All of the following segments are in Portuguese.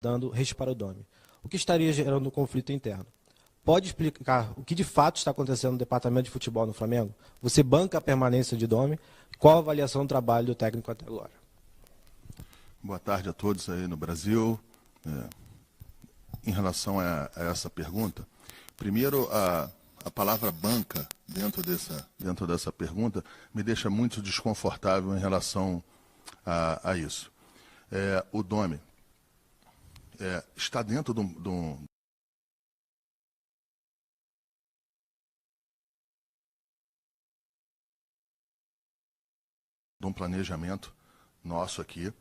dando Resparodome, o que estaria gerando um conflito interno. Pode explicar o que de fato está acontecendo no departamento de futebol no Flamengo? Você banca a permanência de Domi? Qual a avaliação do trabalho do técnico até agora? Boa tarde a todos aí no Brasil. Em relação a essa pergunta, primeiro a palavra banca dentro dessa pergunta me deixa muito desconfortável em relação a isso. O Domi está dentro de um planejamento nosso aqui.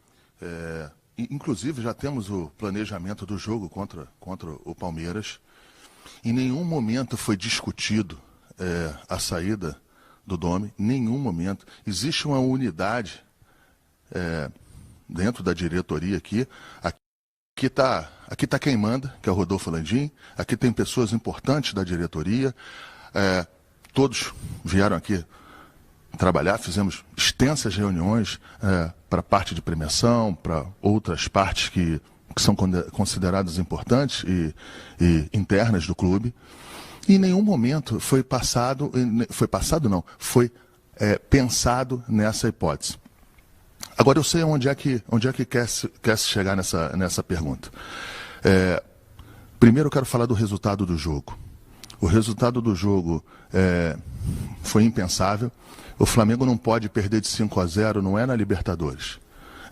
Inclusive já temos o planejamento do jogo contra o Palmeiras. Em nenhum momento foi discutido a saída do Domi, nenhum momento. Existe uma unidade dentro da diretoria aqui. Aqui tá quem manda, que é o Rodolfo Landim. Aqui tem pessoas importantes da diretoria. Todos vieram aqui trabalhar, fizemos extensas reuniões para a parte de premiação, para outras partes que são consideradas importantes e internas do clube. E em nenhum momento foi pensado nessa hipótese. Agora eu sei onde é que quer se chegar nessa pergunta. Primeiro eu quero falar do resultado do jogo. O resultado do jogo foi impensável. O Flamengo não pode perder de 5-0, não é na Libertadores.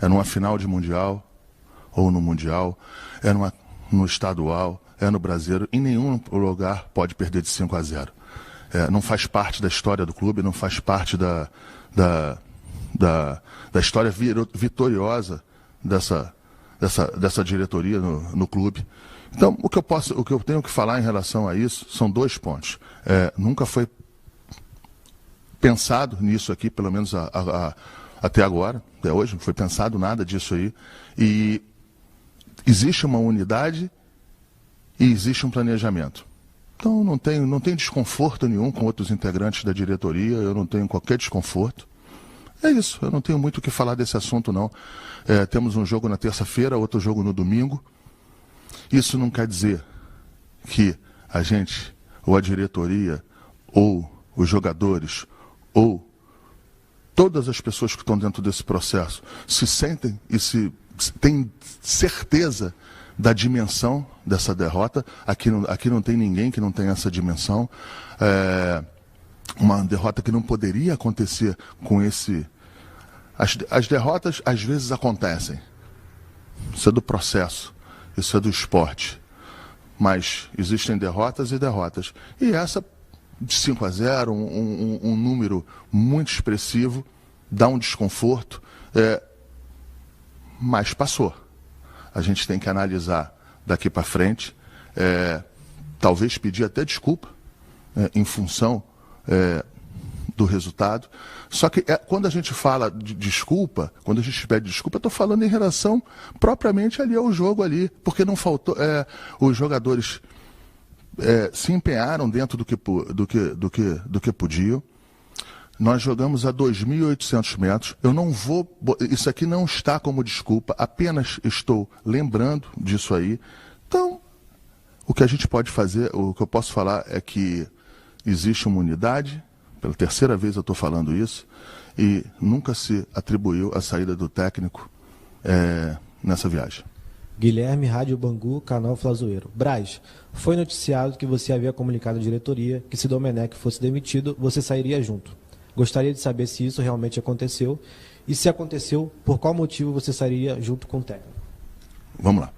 É numa final de Mundial, ou no Mundial, no Estadual, é no Brasileiro. Em nenhum lugar pode perder de 5-0. Não faz parte da história do clube, não faz parte da história vitoriosa dessa diretoria no clube. Então, o que eu tenho que falar em relação a isso são dois pontos. Nunca foi pensado nisso aqui, pelo menos até agora, até hoje, não foi pensado nada disso aí. E existe uma unidade e existe um planejamento. Então não tem desconforto nenhum com outros integrantes da diretoria, eu não tenho qualquer desconforto. É isso, eu não tenho muito o que falar desse assunto não. Temos um jogo na terça-feira, outro jogo no domingo. Isso não quer dizer que a gente, ou a diretoria, ou os jogadores, ou todas as pessoas que estão dentro desse processo se sentem e têm certeza da dimensão dessa derrota. Aqui não tem ninguém que não tenha essa dimensão. Uma derrota que não poderia acontecer com esse... As derrotas às vezes acontecem. Isso é do processo, isso é do esporte. Mas existem derrotas e derrotas. E essa de 5-0, um número muito expressivo, dá um desconforto, mas passou. A gente tem que analisar daqui para frente, talvez pedir até desculpa em função do resultado. Só que quando a gente fala de desculpa, quando a gente pede desculpa, eu estou falando em relação propriamente ali ao jogo ali, porque não faltou, os jogadores se empenharam dentro do que podiam. Nós jogamos a 2.800 metros. Eu não vou... Isso aqui não está como desculpa, apenas estou lembrando disso aí. Então, o que a gente pode fazer, o que eu posso falar é que existe uma unidade, pela terceira vez eu estou falando isso, e nunca se atribuiu a saída do técnico nessa viagem. Guilherme, Rádio Bangu, canal Flazoeiro. Braz, foi noticiado que você havia comunicado à diretoria que se Domenech fosse demitido, você sairia junto. Gostaria de saber se isso realmente aconteceu e se aconteceu, por qual motivo você sairia junto com o técnico. Vamos lá.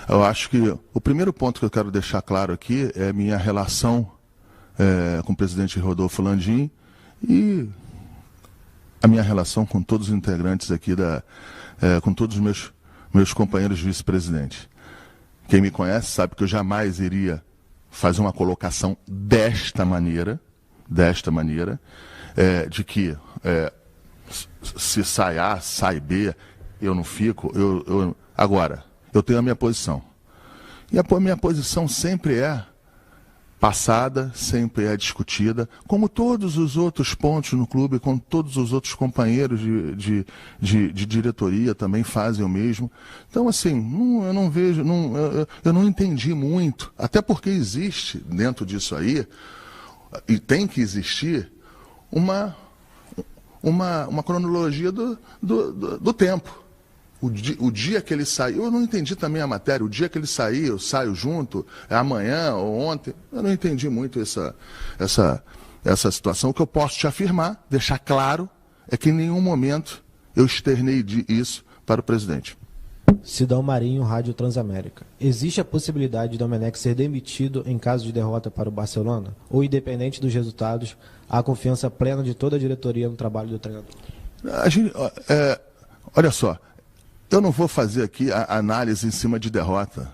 Eu acho que o primeiro ponto que eu quero deixar claro aqui é a minha relação com o presidente Rodolfo Landim e a minha relação com todos os integrantes aqui, com todos os meus companheiros vice-presidentes. Quem me conhece sabe que eu jamais iria fazer uma colocação desta maneira, de que se sai A, sai B, eu não fico. Agora, eu tenho a minha posição. E a minha posição sempre passada, sempre é discutida, como todos os outros pontos no clube, como todos os outros companheiros de diretoria também fazem o mesmo. Então, assim, eu não vejo, eu não entendi muito, até porque existe dentro disso aí, e tem que existir, uma cronologia do tempo. O dia que ele saiu, eu não entendi também a matéria, o dia que ele saiu, eu saio junto, é amanhã ou ontem, eu não entendi muito essa situação. O que eu posso te afirmar, deixar claro, é que em nenhum momento eu externei isso para o presidente. Sidão Marinho, Rádio Transamérica. Existe a possibilidade de Domenech ser demitido em caso de derrota para o Barcelona? Ou, independente dos resultados, há confiança plena de toda a diretoria no trabalho do treinador? Olha só, eu não vou fazer aqui a análise em cima de derrota.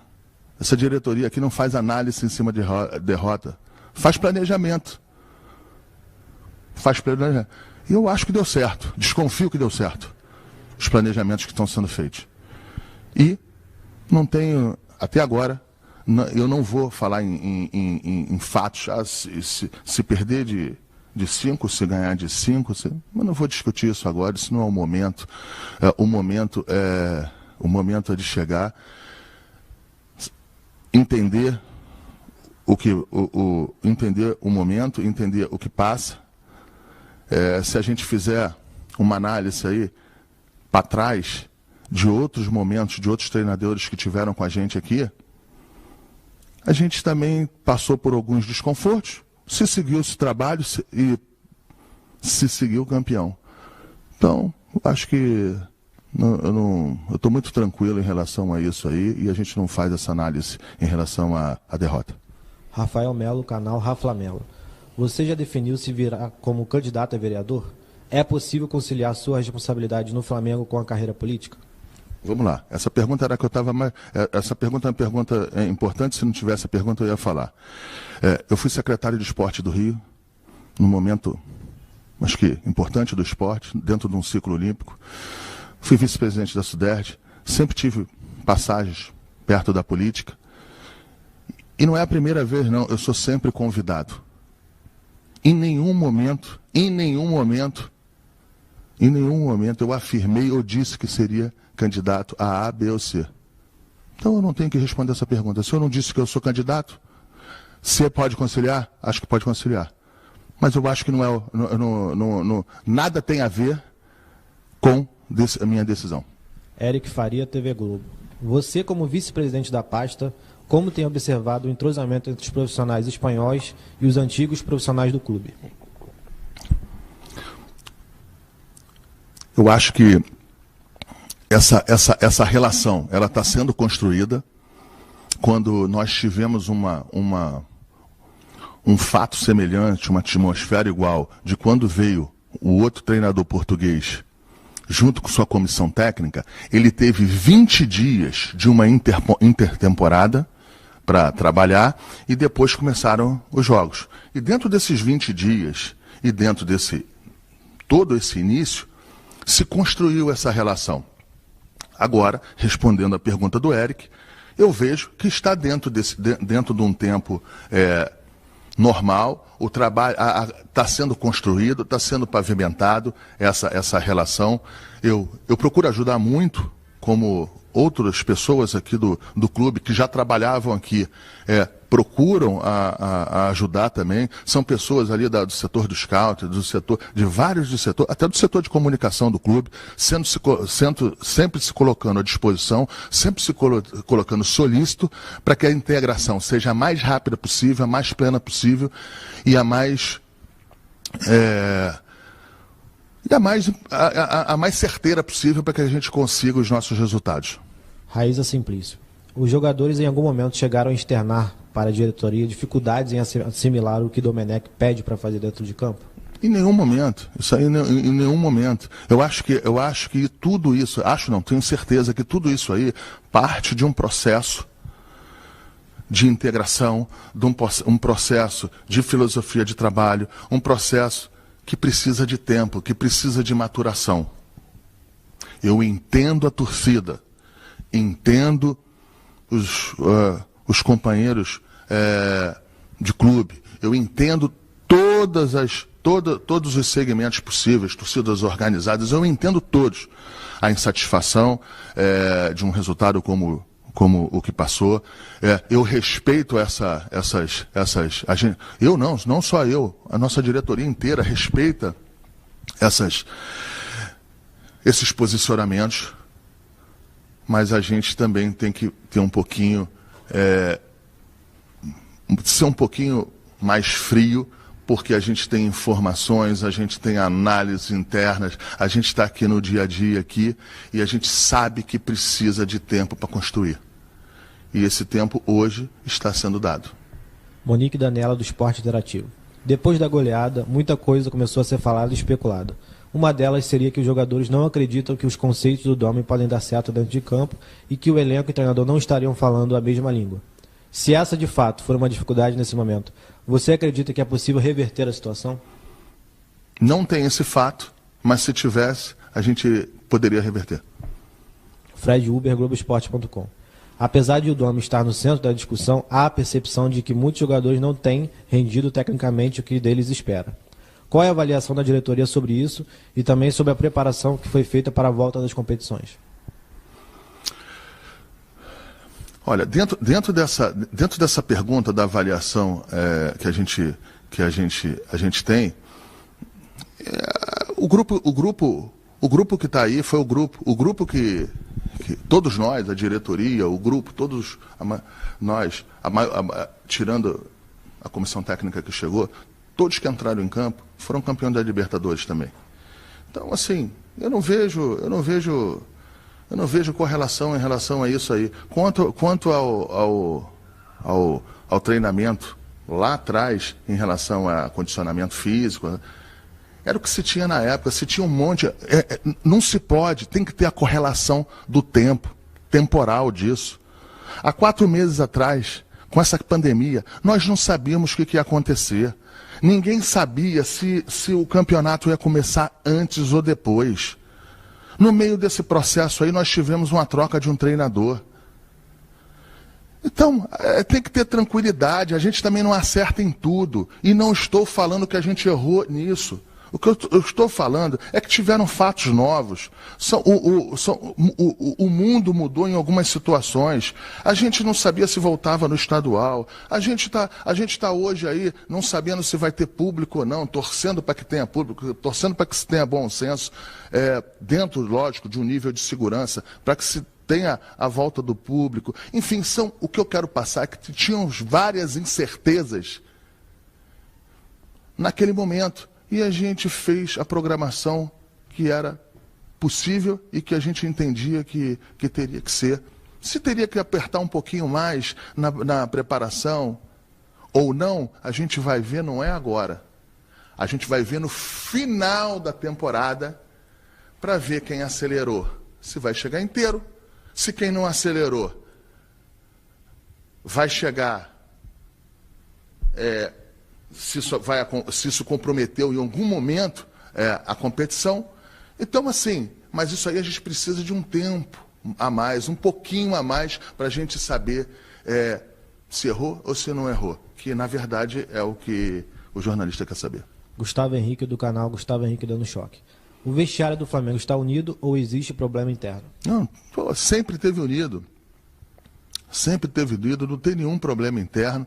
Essa diretoria aqui não faz análise em cima de derrota. Faz planejamento. E eu acho que deu certo. Desconfio que deu certo. Os planejamentos que estão sendo feitos. E não tenho, até agora, eu não vou falar em fatos. Se perder de 5, se ganhar de 5, eu não vou discutir isso agora, isso não é o momento. O momento é de chegar, entender entender o momento, entender o que passa. Se a gente fizer uma análise aí para trás de outros momentos, de outros treinadores que tiveram com a gente aqui, a gente também passou por alguns desconfortos. Se seguiu esse trabalho e se seguiu campeão. Então, acho que eu estou muito tranquilo em relação a isso aí e a gente não faz essa análise em relação à derrota. Rafael Melo, canal Raflamelo. Você já definiu se virá como candidato a vereador? É possível conciliar sua responsabilidade no Flamengo com a carreira política? Vamos lá. Essa pergunta era que eu estava mais. Essa pergunta é uma pergunta importante. Se não tivesse a pergunta, eu ia falar. Eu fui secretário de esporte do Rio, num momento, acho que importante do esporte, dentro de um ciclo olímpico. Fui vice-presidente da Sudeste. Sempre tive passagens perto da política. E não é a primeira vez, não. Eu sou sempre convidado. Em nenhum momento eu afirmei ou disse que seria candidato a B ou C. Então eu não tenho que responder essa pergunta. Se eu não disse que eu sou candidato, C pode conciliar? Acho que pode conciliar. Mas eu acho que nada tem a ver com a minha decisão. Eric Faria, TV Globo. Você, como vice-presidente da pasta, como tem observado o entrosamento entre os profissionais espanhóis e os antigos profissionais do clube? Eu acho que essa relação ela está sendo construída quando nós tivemos um fato semelhante, uma atmosfera igual de quando veio o outro treinador português junto com sua comissão técnica. Ele teve 20 dias de uma intertemporada para trabalhar e depois começaram os jogos. E dentro desses 20 dias e dentro desse todo esse início, se construiu essa relação. Agora, respondendo à pergunta do Eric, eu vejo que está dentro de um tempo normal, o trabalho está sendo construído, está sendo pavimentado essa relação. Eu procuro ajudar muito, como outras pessoas aqui do clube que já trabalhavam aqui procuram ajudar também. São pessoas ali do setor do scout, do setor, de vários do setor, até do setor de comunicação do clube, sempre se colocando à disposição, sempre se colocando solícito para que a integração seja a mais rápida possível, a mais plena possível e a mais certeira possível para que a gente consiga os nossos resultados. Raíza Simplício. Os jogadores em algum momento chegaram a externar para a diretoria dificuldades em assimilar o que Domenech pede para fazer dentro de campo? Em nenhum momento. Isso aí em nenhum momento. Eu acho que tudo isso, tenho certeza que tudo isso aí parte de um processo de integração, de um processo de filosofia de trabalho, um processo que precisa de tempo, que precisa de maturação. Eu entendo a torcida, entendo os companheiros de clube, eu entendo todos os segmentos possíveis, torcidas organizadas, eu entendo todos. A insatisfação de um resultado como o que passou. Eu respeito eu não só eu, a nossa diretoria inteira respeita esses posicionamentos, mas a gente também tem que ter um pouquinho, ser um pouquinho mais frio, porque a gente tem informações, a gente tem análises internas, a gente está aqui no dia a dia aqui, e a gente sabe que precisa de tempo para construir. E esse tempo hoje está sendo dado. Monique Danella, do Esporte Interativo. Depois da goleada, muita coisa começou a ser falada e especulada. Uma delas seria que os jogadores não acreditam que os conceitos do Domi podem dar certo dentro de campo e que o elenco e o treinador não estariam falando a mesma língua. Se essa de fato for uma dificuldade nesse momento, você acredita que é possível reverter a situação? Não tem esse fato, mas se tivesse, a gente poderia reverter. Fred Uber, Globoesporte.com. Apesar de o Domi estar no centro da discussão, há a percepção de que muitos jogadores não têm rendido tecnicamente o que deles espera. Qual é a avaliação da diretoria sobre isso e também sobre a preparação que foi feita para a volta das competições? Olha, dentro dessa pergunta da avaliação que a gente tem, o grupo que está aí foi o grupo que todos nós, a diretoria, o grupo, todos nós, tirando a comissão técnica que chegou, todos que entraram em campo foram campeões da Libertadores também. Então, assim, eu não vejo correlação em relação a isso aí. Quanto ao treinamento lá atrás, em relação a condicionamento físico, era o que se tinha na época, se tinha um monte. Não se pode, tem que ter a correlação do tempo, temporal disso. Há 4 meses atrás, com essa pandemia, nós não sabíamos o que ia acontecer. Ninguém sabia se o campeonato ia começar antes ou depois. No meio desse processo aí, nós tivemos uma troca de um treinador. Então, tem que ter tranquilidade, a gente também não acerta em tudo. E não estou falando que a gente errou nisso. O que eu estou falando é que tiveram fatos novos. O mundo mudou em algumas situações. A gente não sabia se voltava no estadual. A gente tá hoje aí não sabendo se vai ter público ou não, torcendo para que tenha público, torcendo para que se tenha bom senso, dentro, lógico, de um nível de segurança, para que se tenha a volta do público. Enfim, o que eu quero passar é que tinham várias incertezas naquele momento. E a gente fez a programação que era possível e que a gente entendia que teria que ser. Se teria que apertar um pouquinho mais na preparação ou não, a gente vai ver, não é agora. A gente vai ver no final da temporada para ver quem acelerou. Se vai chegar inteiro. Se quem não acelerou vai chegar... se isso comprometeu em algum momento a competição. Então, assim, mas isso aí a gente precisa de um tempo a mais, um pouquinho a mais, para a gente saber se errou ou se não errou. Que, na verdade, é o que o jornalista quer saber. Gustavo Henrique, do canal Gustavo Henrique Dando Choque. O vestiário do Flamengo está unido ou existe problema interno? Não, sempre teve unido. Sempre teve unido, não tem nenhum problema interno.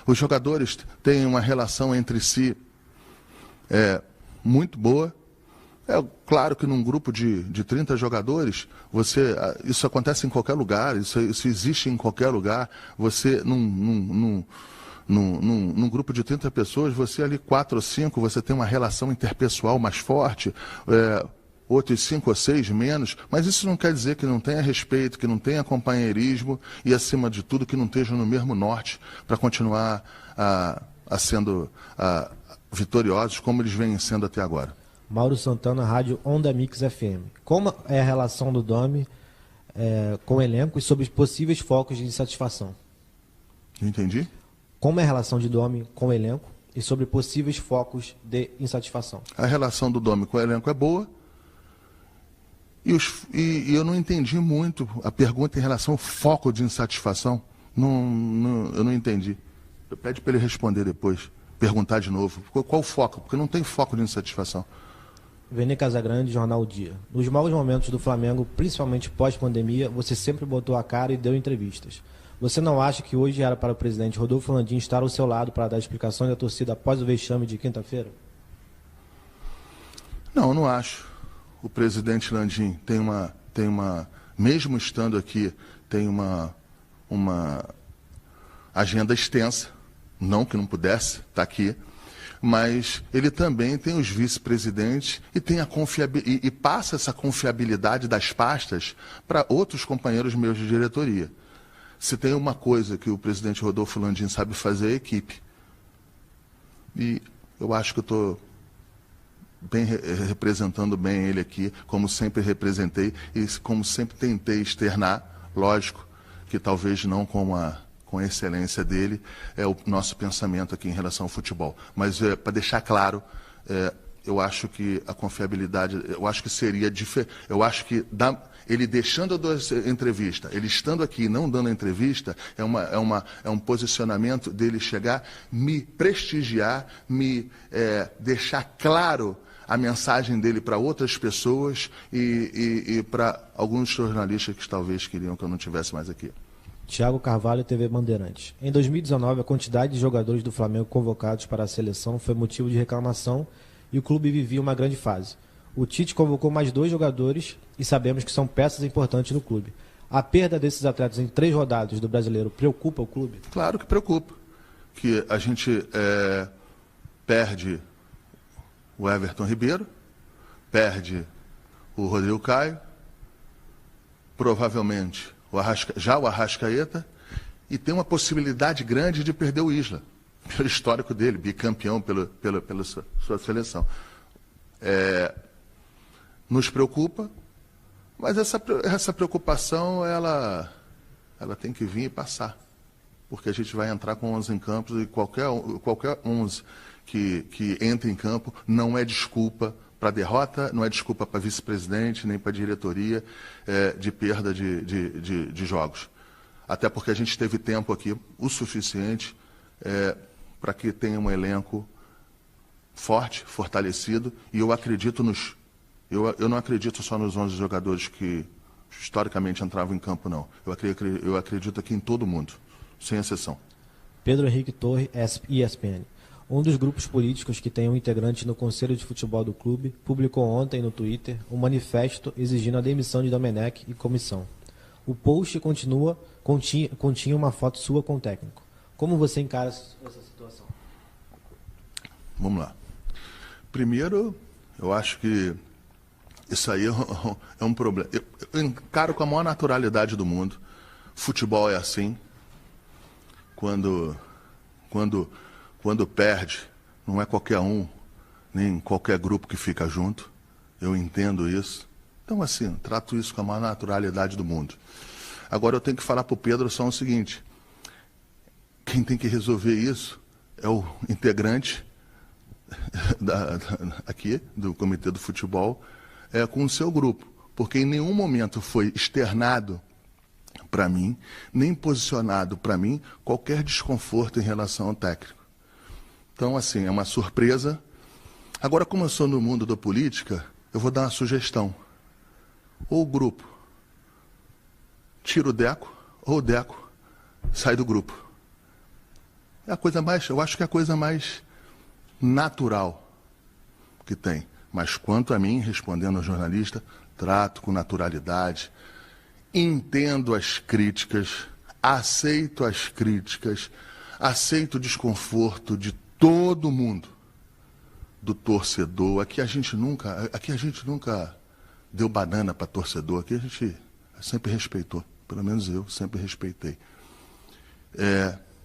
Os jogadores têm uma relação entre si muito boa. É claro que num grupo de 30 jogadores, isso acontece em qualquer lugar, isso existe em qualquer lugar. Você, num grupo de 30 pessoas, você ali 4 ou 5, você tem uma relação interpessoal mais forte, outros 5 ou 6 menos, mas isso não quer dizer que não tenha respeito, que não tenha companheirismo e, acima de tudo, que não estejam no mesmo norte para continuar sendo vitoriosos como eles vêm sendo até agora. Mauro Santana, Rádio Onda Mix FM. Como é a relação do Domi com o elenco e sobre os possíveis focos de insatisfação? Entendi. Como é a relação de Domi com o elenco e sobre possíveis focos de insatisfação? A relação do Domi com o elenco é boa. E eu não entendi muito a pergunta em relação ao foco de insatisfação. Eu não entendi. Pede para ele responder depois, perguntar de novo. Qual o foco? Porque não tem foco de insatisfação. Vene Casagrande, Jornal Dia. Nos maus momentos do Flamengo, principalmente pós-pandemia, você sempre botou a cara e deu entrevistas. Você não acha que hoje era para o presidente Rodolfo Landim estar ao seu lado para dar explicações da torcida após o vexame de quinta-feira? Não, não acho. O presidente Landim tem uma, mesmo estando aqui, tem uma agenda extensa, não que não pudesse estar aqui, mas ele também tem os vice-presidentes e tem e passa essa confiabilidade das pastas para outros companheiros meus de diretoria. Se tem uma coisa que o presidente Rodolfo Landim sabe fazer, é a equipe. E eu acho que eu estou representando bem ele aqui, como sempre representei e como sempre tentei externar, lógico, que talvez não com a excelência dele, é o nosso pensamento aqui em relação ao futebol. Mas, para deixar claro, eu acho que a confiabilidade, eu acho que seria diferente. Eu acho que ele deixando a entrevista, ele estando aqui e não dando a entrevista, é um posicionamento dele chegar, me prestigiar, deixar claro a mensagem dele para outras pessoas e para alguns jornalistas que talvez queriam que eu não estivesse mais aqui. Thiago Carvalho, TV Bandeirantes. Em 2019, a quantidade de jogadores do Flamengo convocados para a seleção foi motivo de reclamação e o clube vivia uma grande fase. O Tite convocou mais 2 jogadores e sabemos que são peças importantes no clube. A perda desses atletas em 3 rodadas do Brasileiro preocupa o clube? Claro que preocupa. Que a gente perde o Everton Ribeiro, perde o Rodrigo Caio, provavelmente o Arrascaeta, e tem uma possibilidade grande de perder o Isla, pelo histórico dele, bicampeão pela sua seleção. Nos preocupa, mas essa preocupação ela tem que vir e passar, porque a gente vai entrar com 11 em campo e qualquer 11 que entre em campo não é desculpa para derrota, não é desculpa para vice-presidente, nem para diretoria de perda de jogos. Até porque a gente teve tempo aqui o suficiente para que tenha um elenco forte, fortalecido, e eu acredito eu não acredito só nos 11 jogadores que historicamente entravam em campo, não. Eu acredito aqui em todo mundo, sem exceção. Pedro Henrique Torre, ESPN. Um dos grupos políticos que tem um integrante no Conselho de Futebol do clube publicou ontem no Twitter um manifesto exigindo a demissão de Domenech e comissão. O post continha uma foto sua com o técnico. Como você encara essa situação? Vamos lá. Primeiro, eu acho que isso aí é um problema. Eu encaro com a maior naturalidade do mundo. Futebol é assim. Quando perde, não é qualquer um, nem qualquer grupo que fica junto. Eu entendo isso. Então, assim, trato isso com a maior naturalidade do mundo. Agora, eu tenho que falar para o Pedro só o seguinte. Quem tem que resolver isso é o integrante aqui do Comitê do Futebol com o seu grupo. Porque em nenhum momento foi externado para mim, nem posicionado para mim, qualquer desconforto em relação ao técnico. Então, assim, é uma surpresa. Agora, como eu sou no mundo da política, eu vou dar uma sugestão. Ou o grupo tira o Deco, ou o Deco sai do grupo. É a coisa mais, eu acho que é a coisa mais natural que tem. Mas quanto a mim, respondendo ao jornalista, trato com naturalidade, entendo as críticas, aceito o desconforto de todo mundo, do torcedor. Aqui a gente nunca deu banana para torcedor, aqui a gente sempre respeitou, pelo menos eu sempre respeitei.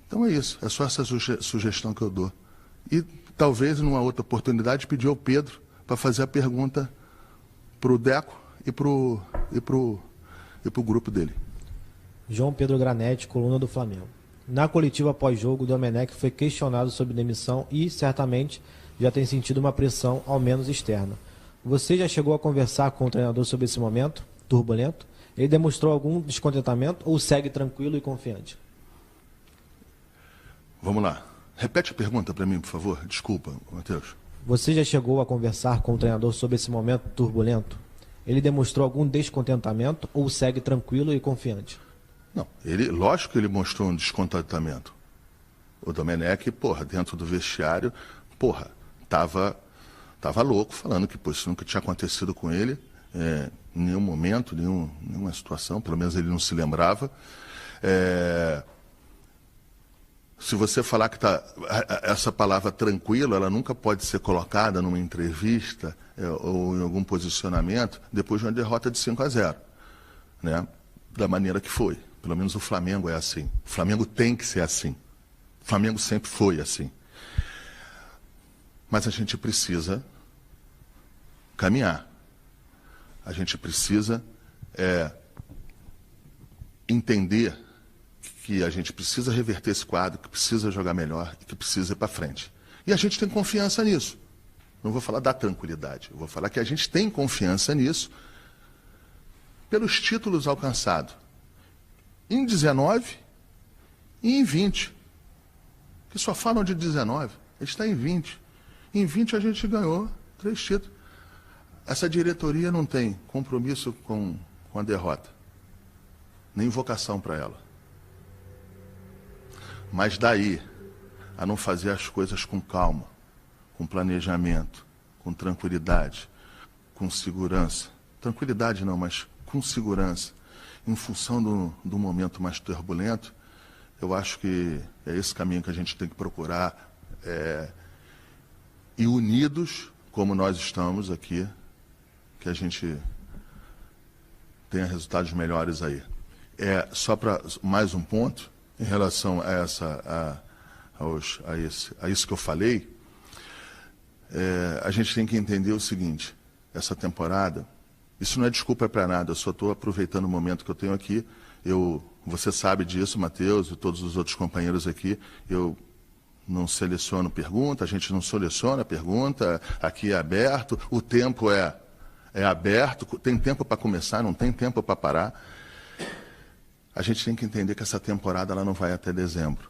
Então é isso, é só essa sugestão que eu dou. E talvez, numa outra oportunidade, pedir ao Pedro para fazer a pergunta para o Deco e para o grupo dele. João Pedro Granete, coluna do Flamengo. Na coletiva pós-jogo, o Domenech foi questionado sobre demissão e, certamente, já tem sentido uma pressão, ao menos externa. Você já chegou a conversar com o treinador sobre esse momento turbulento? Ele demonstrou algum descontentamento ou segue tranquilo e confiante? Vamos lá. Repete a pergunta para mim, por favor. Desculpa, Matheus. Você já chegou a conversar com o treinador sobre esse momento turbulento? Ele demonstrou algum descontentamento ou segue tranquilo e confiante? Não, lógico que ele mostrou um descontentamento. O Domenech, dentro do vestiário, tava louco, falando que isso nunca tinha acontecido com ele, em nenhum momento, nenhuma situação, pelo menos ele não se lembrava. Se você falar que essa palavra tranquilo, ela nunca pode ser colocada numa entrevista ou em algum posicionamento depois de uma derrota de 5-0, né? Da maneira que foi. Pelo menos o Flamengo é assim. O Flamengo tem que ser assim. O Flamengo sempre foi assim. Mas a gente precisa caminhar. A gente precisa entender que a gente precisa reverter esse quadro, que precisa jogar melhor e que precisa ir para frente. E a gente tem confiança nisso. Não vou falar da tranquilidade, eu vou falar que a gente tem confiança nisso pelos títulos alcançados em 19 e em 20. Que só falam de 19, a gente está em 20. Em 20 a gente ganhou 3 títulos. Essa diretoria não tem compromisso com a derrota, nem vocação para ela. Mas daí a não fazer as coisas com calma, com planejamento, com tranquilidade, com segurança. Tranquilidade não, mas com segurança. Em função do momento mais turbulento, eu acho que é esse caminho que a gente tem que procurar. E unidos, como nós estamos aqui, que a gente tenha resultados melhores aí. Só para mais um ponto, em relação a isso que eu falei, a gente tem que entender o seguinte: essa temporada, isso não é desculpa para nada, eu só estou aproveitando o momento que eu tenho aqui. Você sabe disso, Matheus, e todos os outros companheiros aqui, eu não seleciono pergunta, a gente não seleciona pergunta, aqui é aberto, o tempo é aberto, tem tempo para começar, não tem tempo para parar. A gente tem que entender que essa temporada ela não vai até dezembro,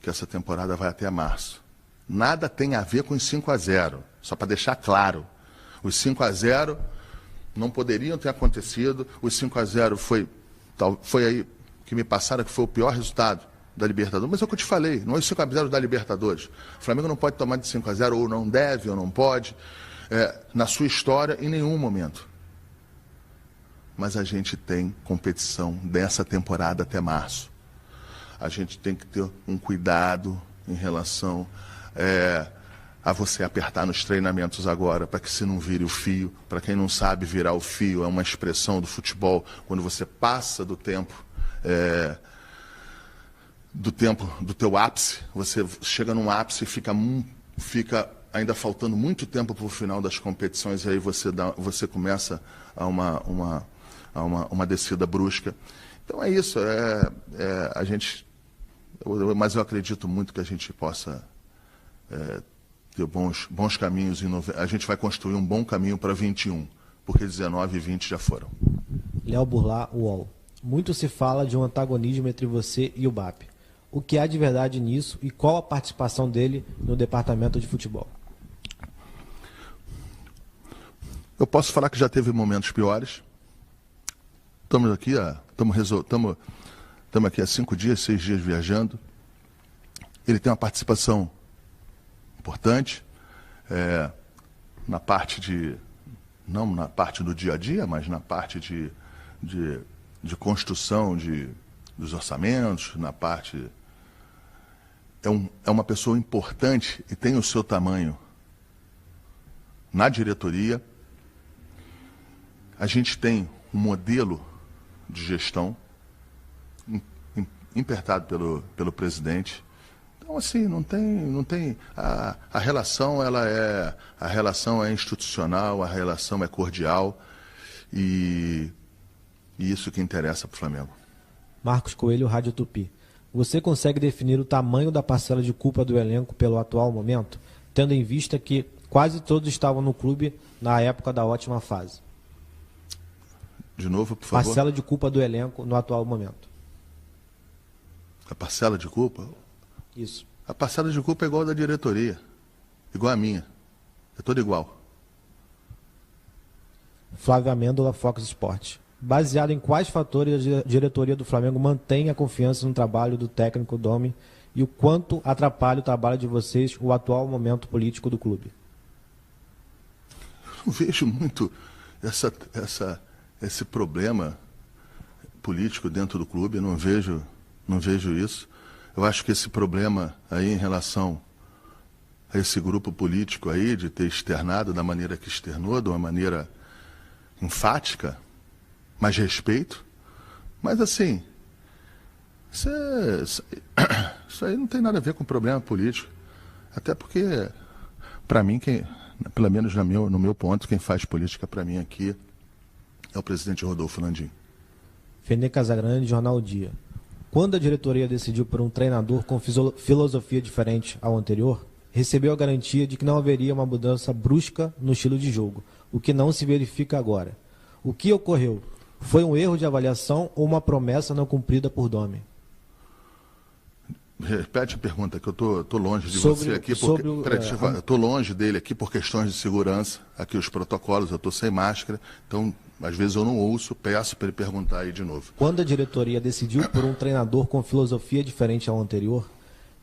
que essa temporada vai até março. Nada tem a ver com os 5-0, só para deixar claro. Os 5-0 não poderiam ter acontecido, os 5-0 foi aí que me passaram que foi o pior resultado da Libertadores. Mas é o que eu te falei, não é os 5-0 da Libertadores. O Flamengo não pode tomar de 5-0, ou não deve, ou não pode, na sua história, em nenhum momento. Mas a gente tem competição dessa temporada até março. A gente tem que ter um cuidado em relação a você apertar nos treinamentos agora, para que se não vire o fio. Para quem não sabe, virar o fio é uma expressão do futebol, quando você passa do tempo do teu ápice, você chega num ápice e fica ainda faltando muito tempo para o final das competições, e aí você começa a uma descida brusca. Então é isso, mas eu acredito muito que a gente possa ter bons caminhos. A gente vai construir um bom caminho para 21, porque 19 e 20 já foram. Léo Burlá, UOL. Muito se fala de um antagonismo entre você e o BAP. O que há de verdade nisso e qual a participação dele no departamento de futebol? Eu posso falar que já teve momentos piores. Estamos aqui há 5 dias, 6 dias viajando. Ele tem uma participação importante na parte não na parte do dia a dia, mas na parte de construção dos orçamentos, na parte... É uma pessoa importante e tem o seu tamanho na diretoria. A gente tem um modelo de gestão impertado pelo presidente. Então, assim, não tem a relação, a relação é institucional, a relação é cordial, e isso que interessa para o Flamengo. Marcos Coelho, Rádio Tupi. Você consegue definir o tamanho da parcela de culpa do elenco pelo atual momento, tendo em vista que quase todos estavam no clube na época da ótima fase? De novo, por favor. Parcela de culpa do elenco no atual momento. A parcela de culpa? Isso. A passada de culpa é igual a da diretoria, igual a minha. É toda igual. Flávio Amêndola, Fox Sports. Baseado em quais fatores a diretoria do Flamengo mantém a confiança no trabalho do técnico Domi e o quanto atrapalha o trabalho de vocês o atual momento político do clube? Eu não vejo muito esse problema político dentro do clube, eu não vejo isso. Eu acho que esse problema aí em relação a esse grupo político aí, de ter externado da maneira que externou, de uma maneira enfática, mais respeito, mas assim, isso aí não tem nada a ver com problema político, até porque, para mim, pelo menos no meu ponto, quem faz política para mim aqui é o presidente Rodolfo Landim. Fenê Casagrande, Jornal Dia. Quando a diretoria decidiu por um treinador com filosofia diferente ao anterior, recebeu a garantia de que não haveria uma mudança brusca no estilo de jogo, o que não se verifica agora. O que ocorreu? Foi um erro de avaliação ou uma promessa não cumprida por Domi? Repete a pergunta, que eu tô longe de você aqui. Estou longe dele aqui por questões de segurança. Aqui os protocolos, eu estou sem máscara. Então, às vezes eu não ouço, peço para ele perguntar aí de novo. Quando a diretoria decidiu por um treinador com filosofia diferente ao anterior,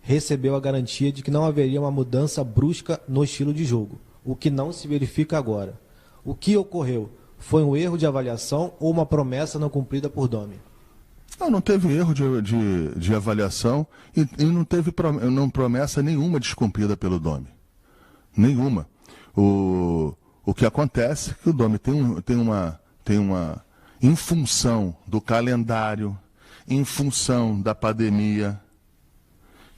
recebeu a garantia de que não haveria uma mudança brusca no estilo de jogo, o que não se verifica agora. O que ocorreu? Foi um erro de avaliação ou uma promessa não cumprida por Domi? Não teve erro de avaliação e não teve promessa nenhuma descumprida pelo Domi. Nenhuma. O que acontece é que o Domi tem uma em função do calendário, em função da pandemia,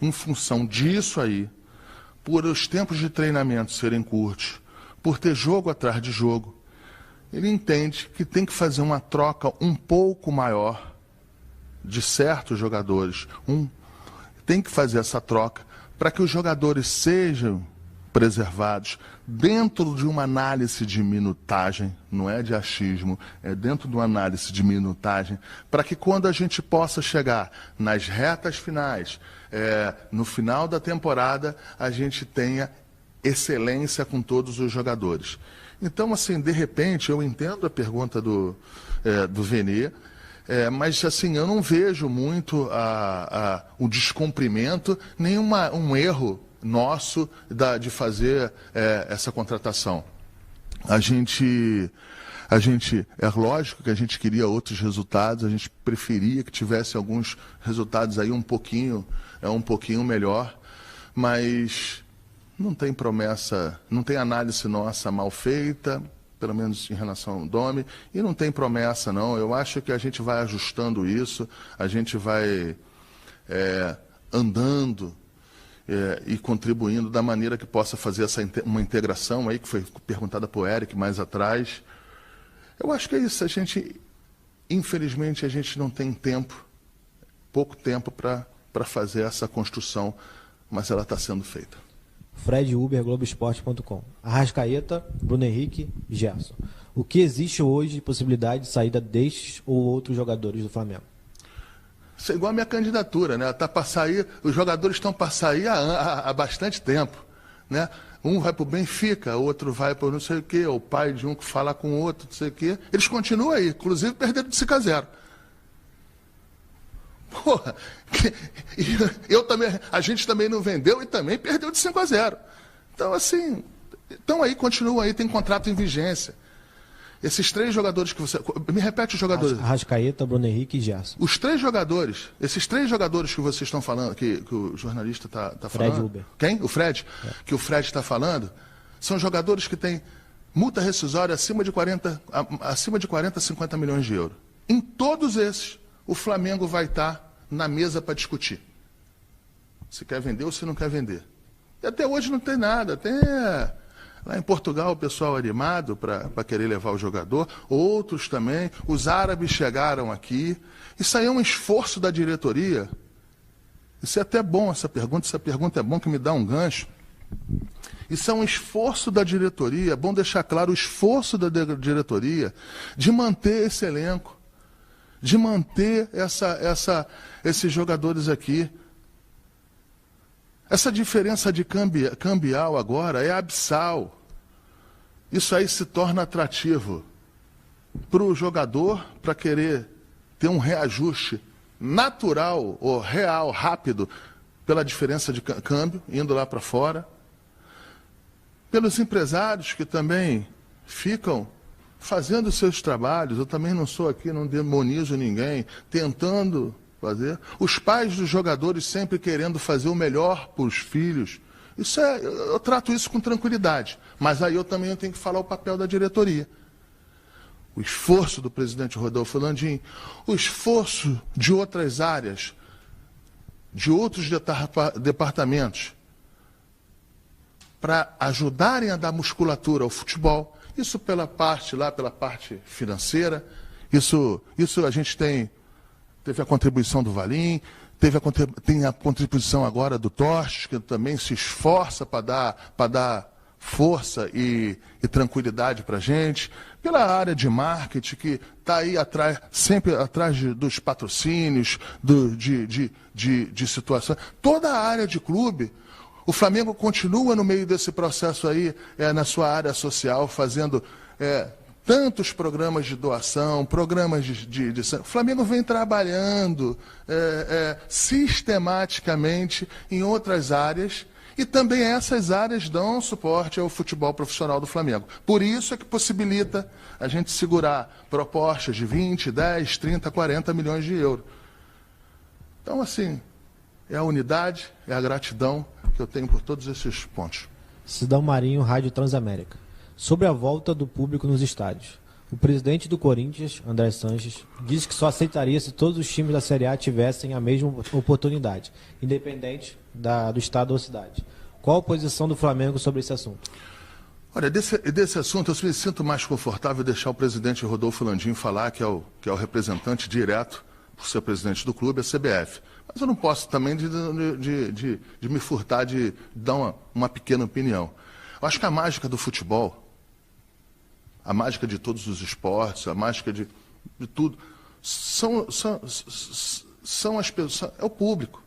em função disso aí, por os tempos de treinamento serem curtos, por ter jogo atrás de jogo, ele entende que tem que fazer uma troca um pouco maior de certos jogadores. Tem que fazer essa troca para que os jogadores sejam preservados dentro de uma análise de minutagem, não é de achismo, é dentro de uma análise de minutagem, para que quando a gente possa chegar nas retas finais, no final da temporada, a gente tenha excelência com todos os jogadores. Então, assim, de repente, eu entendo a pergunta do Venê, mas assim, eu não vejo muito o descumprimento, nem um erro nosso de fazer essa contratação. A gente, é lógico que a gente queria outros resultados, a gente preferia que tivesse alguns resultados aí um pouquinho melhor, mas não tem promessa, não tem análise nossa mal feita, pelo menos em relação ao Domi, e não tem promessa não. Eu acho que a gente vai ajustando isso, a gente vai andando e contribuindo da maneira que possa fazer uma integração aí, que foi perguntada por Eric mais atrás. Eu acho que é isso, infelizmente a gente não tem pouco tempo para fazer essa construção, mas ela está sendo feita. Fred Uber, Globoesporte.com. Arrascaeta, Bruno Henrique, Gerson. O que existe hoje de possibilidade de saída destes ou outros jogadores do Flamengo? Isso é igual a minha candidatura, né? Tá para sair, os jogadores estão para sair há bastante tempo, né? Um vai para o Benfica, outro vai para não sei o quê, o pai de um que fala com o outro, não sei o quê. Eles continuam aí, inclusive perderam de 5-0. Porra, a gente também não vendeu e também perdeu de 5-0. Então, assim, continuam aí, tem contrato em vigência. Esses 3 jogadores que você... Me repete os jogadores. Arrascaeta, Bruno Henrique e Gerson. Esses três jogadores que vocês estão falando, que o jornalista está falando... Fred Uber. Quem? O Fred? Que o Fred está falando, são jogadores que têm multa rescisória acima de 40, 50 milhões de euros. Em todos esses, o Flamengo vai estar na mesa para discutir. Se quer vender ou se não quer vender. E até hoje não tem nada. Até lá em Portugal o pessoal animado para querer levar o jogador. Outros também. Os árabes chegaram aqui. Isso aí é um esforço da diretoria. Isso é até bom, essa pergunta é bom, que me dá um gancho. Isso é um esforço da diretoria. É bom deixar claro o esforço da diretoria de manter esse elenco, de manter esses jogadores aqui. Essa diferença de cambial agora é abissal. Isso aí se torna atrativo para o jogador, para querer ter um reajuste natural ou real, rápido, pela diferença de câmbio, indo lá para fora. Pelos empresários que também ficam fazendo seus trabalhos, eu também não sou aqui, não demonizo ninguém, tentando fazer. Os pais dos jogadores sempre querendo fazer o melhor para os filhos. Eu trato isso com tranquilidade, mas aí eu também tenho que falar o papel da diretoria. O esforço do presidente Rodolfo Landim, o esforço de outras áreas, de outros departamentos, para ajudarem a dar musculatura ao futebol. Isso pela parte financeira, isso a gente teve a contribuição do Valim, tem a contribuição agora do Torres, que também se esforça para dar força e tranquilidade para a gente, pela área de marketing, que está aí sempre atrás dos patrocínios, de situação. Toda a área de clube, o Flamengo continua no meio desse processo aí, na sua área social, fazendo tantos programas de doação, programas de... O Flamengo vem trabalhando sistematicamente em outras áreas, e também essas áreas dão suporte ao futebol profissional do Flamengo. Por isso é que possibilita a gente segurar propostas de 20, 10, 30, 40 milhões de euros. Então, assim, é a unidade, é a gratidão que eu tenho por todos esses pontos. Cidão Marinho, Rádio Transamérica. Sobre a volta do público nos estádios. O presidente do Corinthians, André Sanches, disse que só aceitaria se todos os times da Série A tivessem a mesma oportunidade, independente do estado ou cidade. Qual a posição do Flamengo sobre esse assunto? Olha, desse assunto eu me sinto mais confortável deixar o presidente Rodolfo Landim falar, que é o representante direto, por ser presidente do clube, a CBF. Mas eu não posso também de me furtar de dar uma pequena opinião. Eu acho que a mágica do futebol, a mágica de todos os esportes, a mágica de tudo, são as pessoas, é o público,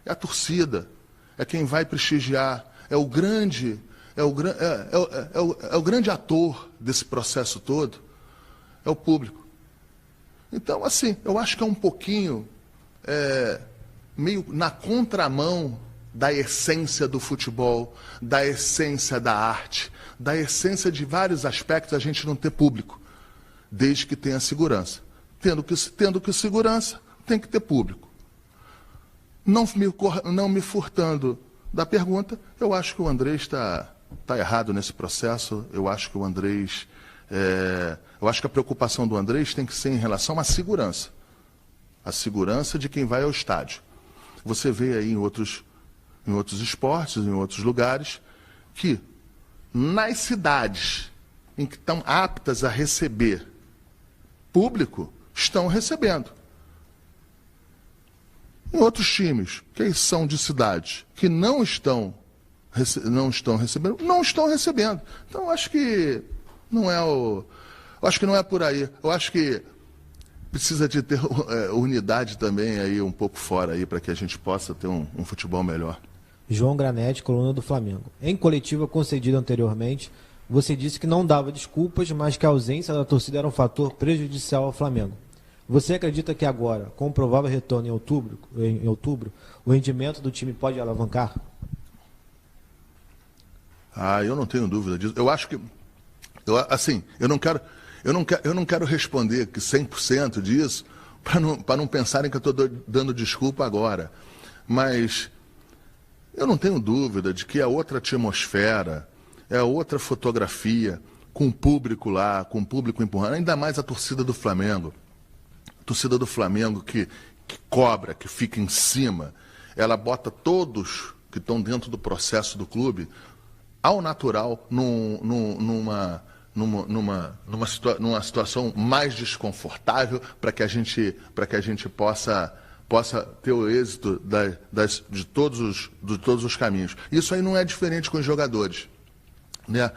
é a torcida, é quem vai prestigiar, é o grande ator desse processo todo, é o público. Então, assim, eu acho que é um pouquinho meio na contramão da essência do futebol, da essência da arte, da essência de vários aspectos, a gente não ter público, desde que tenha segurança. Tendo que segurança, tem que ter público. Não me furtando da pergunta, eu acho que o Andrés está errado nesse processo, eu acho que o Andrés... eu acho que a preocupação do Andrés tem que ser em relação à segurança. A segurança de quem vai ao estádio. Você vê aí em outros esportes, em outros lugares, que nas cidades em que estão aptas a receber público, estão recebendo. Em outros times, que são de cidades, que não estão recebendo, não estão recebendo. Então, eu acho que não é por aí. Eu acho que precisa de ter unidade também aí um pouco fora aí para que a gente possa ter um futebol melhor. João Granete, coluna do Flamengo. Em coletiva concedida anteriormente, você disse que não dava desculpas, mas que a ausência da torcida era um fator prejudicial ao Flamengo. Você acredita que agora, com o provável retorno em outubro, o rendimento do time pode alavancar? Eu não tenho dúvida disso. Eu acho que, eu não quero responder que 100% disso, para não pensarem que eu estou dando desculpa agora. Mas eu não tenho dúvida de que é outra atmosfera, é outra fotografia, com o público lá, com o público empurrando, ainda mais a torcida do Flamengo. A torcida do Flamengo que cobra, que fica em cima, ela bota todos que estão dentro do processo do clube ao natural, numa situação mais desconfortável, para que a gente possa ter o êxito de todos os caminhos. Isso aí não é diferente com os jogadores, né?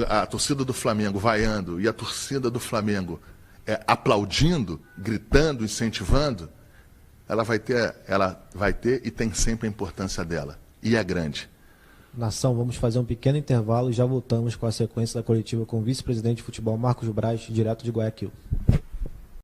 A torcida do Flamengo vaiando e a torcida do Flamengo aplaudindo, gritando, incentivando, ela vai ter e tem sempre a importância dela. e é grande. Nação, vamos fazer um pequeno intervalo e já voltamos com a sequência da coletiva com o vice-presidente de futebol Marcos Braz, direto de Guayaquil.